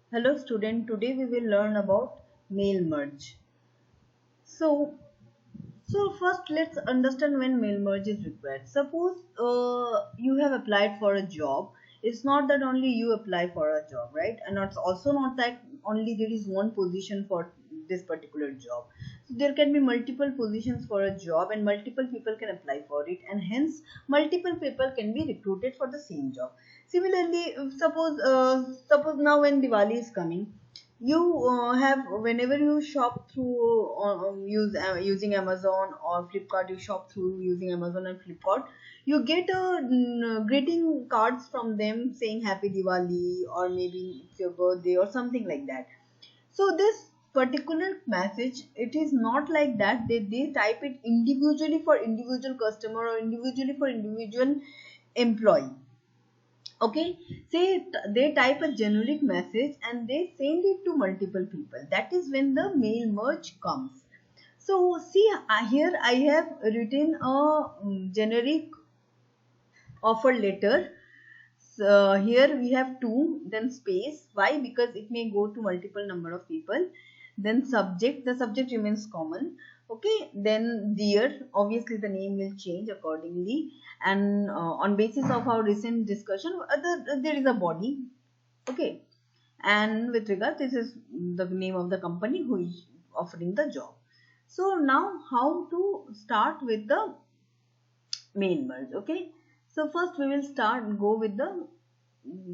Hello student, today we will learn about mail merge. So, so first let's understand when mail merge is required. Suppose you have applied for a job. It's not that only you apply for a job, right? And it's also not that only there is one position for this particular job. So there can be multiple positions for a job and multiple people can apply for it, and hence multiple people can be recruited for the same job. Similarly, suppose now when Diwali is coming, you have whenever you shop through using Amazon or Flipkart, you shop through using Amazon and Flipkart, you get greeting cards from them saying Happy Diwali, or maybe it's your birthday or something like that. So this particular message, it is not like that they type it individually for individual customer or individually for individual employee. Okay, say they type a generic message and they send it to multiple people. That is when the mail merge comes. So see, here I have written a generic offer letter. So here we have two, then space. Why? Because it may go to multiple number of people. Then subject, the subject remains common. Okay, then dear, obviously the name will change accordingly. And on basis of our recent discussion, there is a body. Okay, and with regard, this is the name of the company who is offering the job. So now how to start with the mail merge? Okay, so first we will go with the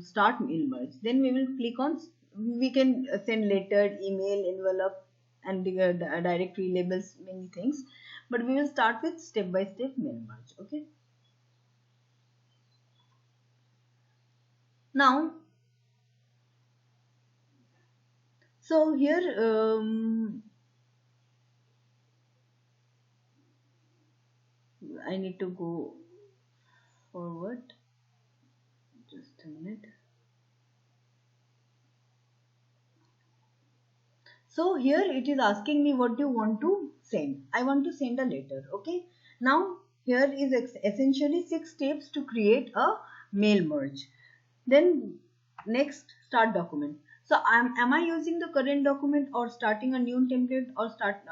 start mail merge. Then we will click on, we can send letter, email, envelope, and directory labels, many things, but we will start with step by step mail merge. Okay, now so here I need to go forward, just a minute. So here it is asking me what do you want to send. I want to send a letter. Okay. Now here is essentially 6 steps to create a mail merge. Then next, start document. So am I using the current document or starting a new template, or start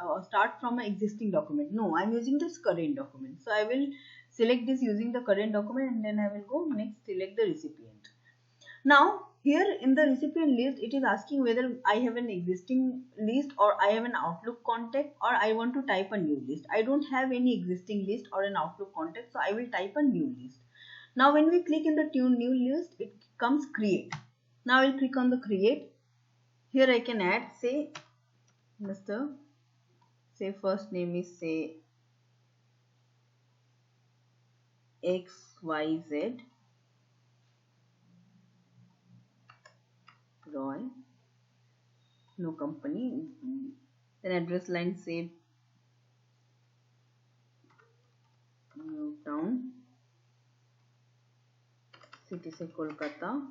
from an existing document? No, I'm using this current document. So I will select this using the current document, and then I will go next, select the recipient. Now here in the recipient list, it is asking whether I have an existing list or I have an Outlook contact, or I want to type a new list. I don't have any existing list or an Outlook contact, so I will type a new list. Now when we click in the new list, it comes create. Now I will click on the create. Here I can add, say Mr. Say first name is say XYZ Roy, no company. Then address line say New Town, city say Kolkata,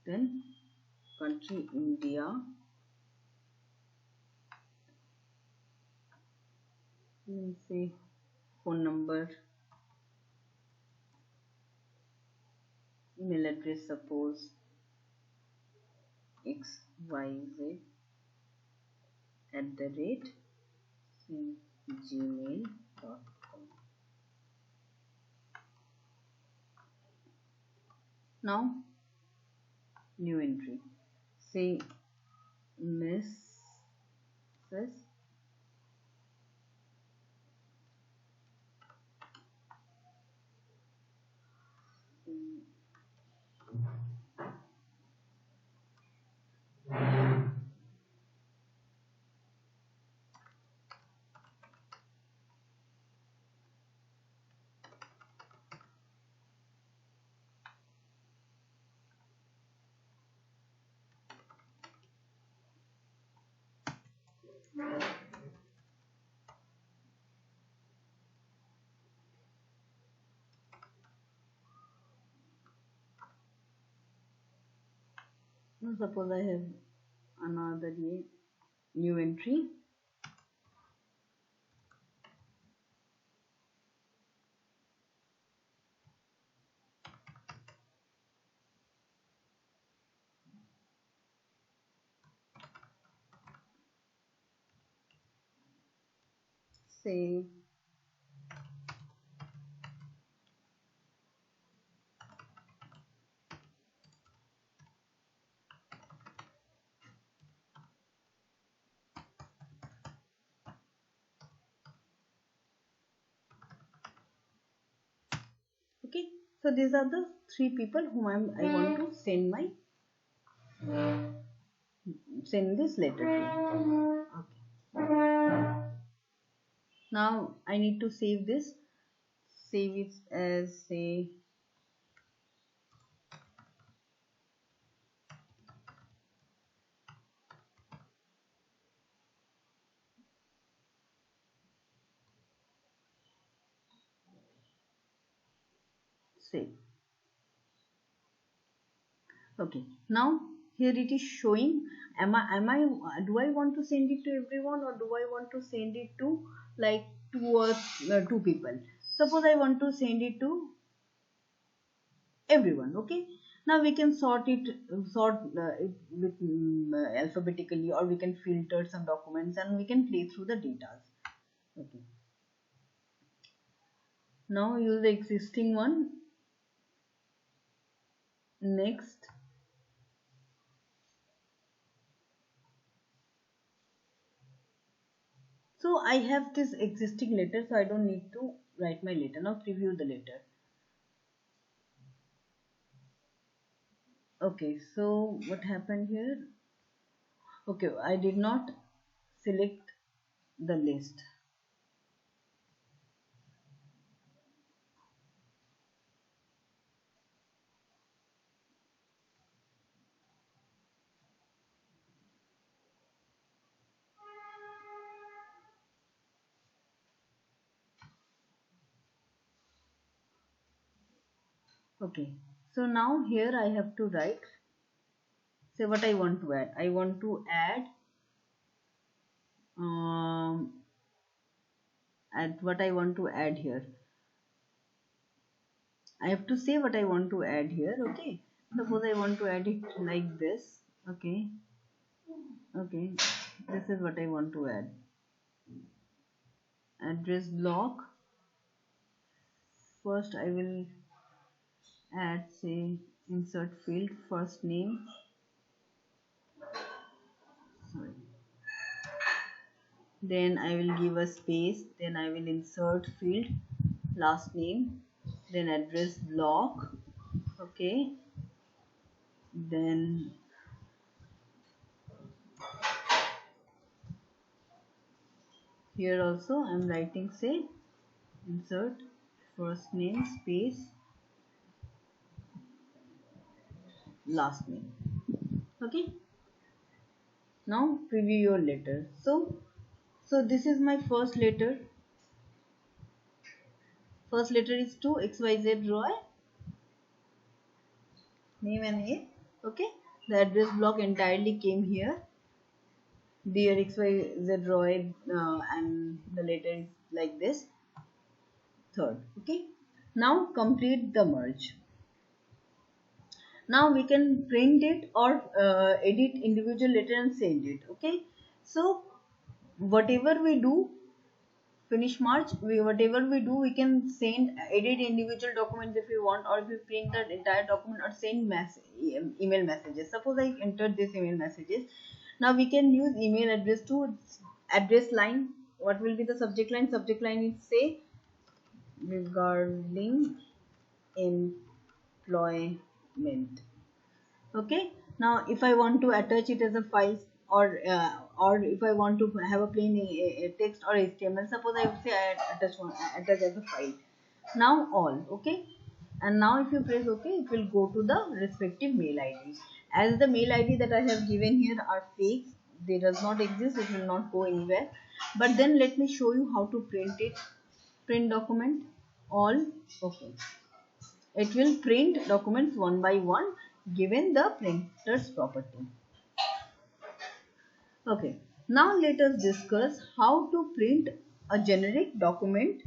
then country India, then say phone number, email address, suppose xyz @gmail.com. Now new entry, say Mrs. Now suppose I have another new entry. save. Okay, so these are the three people whom I want to send this letter to. Okay. Now I need to save this. Save it as, say, save. Okay, now here it is showing, do I want to send it to everyone, or do I want to send it to like two people? Suppose I want to send it to everyone. Okay, now we can sort it with alphabetically, or we can filter some documents and we can play through the data. Okay, now use the existing one. Next, so I have this existing letter, so I don't need to write my letter. Now preview the letter. Okay, so what happened here? Okay, I did not select the list. Okay, so now here I have to write, say what I want to add. I want to um, add what I want to add here. I have to say what I want to add here. Okay, suppose I want to add it like this. Okay, okay, this is what I want to add. Address block. First I will add, say, insert field, first name, sorry, then I will give a space, then I will insert field, last name, then address block. Okay, then here also I am writing, say, insert first name space last name. Okay, now preview your letter. So this is my first letter. First letter is to XYZ Roy, name and age. Okay, the address block entirely came here. Dear XYZ Roy, and the letter is like this. Third. Okay, now complete the merge. Now we can print it or edit individual letter and send it. Okay, so whatever we do, finish merge, whatever we do, we can send, edit individual documents if we want, or if we print the entire document, or send email messages. Suppose I entered this email messages. Now we can use email address to address line. What will be the subject line? Subject line is, say, regarding employment. Okay, now if I want to attach it as a file, or if I want to have a plain text or HTML, suppose I say I attach as a file. Now all. Okay, and now if you press OK, it will go to the respective mail ID. As the mail ID that I have given here are fake, they does not exist, it will not go anywhere. But then let me show you how to print it. Print document all. Okay, it will print documents one by one given the printer's property. Okay, now let us discuss how to print a generic document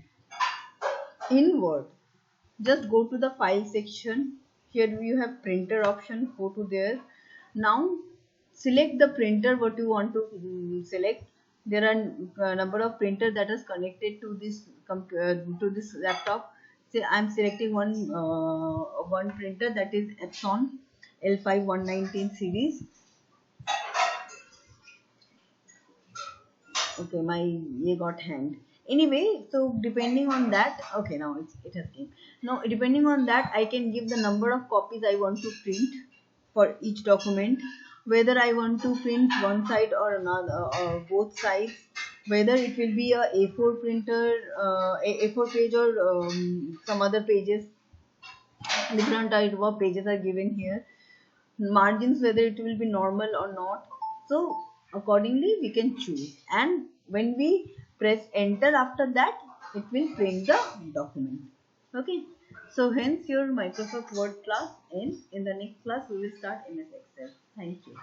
in Word. Just go to the file section. Here you have printer option, go to there. Now select the printer what you want to select. there are number of printer that is connected to this laptop. Say I'm selecting one printer, that is Epson L5 119 series. Okay, my ye got hanged. Anyway, so depending on that, okay, now it has came. Now depending on that, I can give the number of copies I want to print for each document, whether I want to print one side or another, or both sides, whether it will be a A4 printer, A4 page, or some other pages. Different type of pages are given here, margins whether it will be normal or not. So accordingly we can choose, and when we press enter, after that it will print the document. Okay, so hence your Microsoft Word class ends. In the next class we will start MS Excel. Thank you.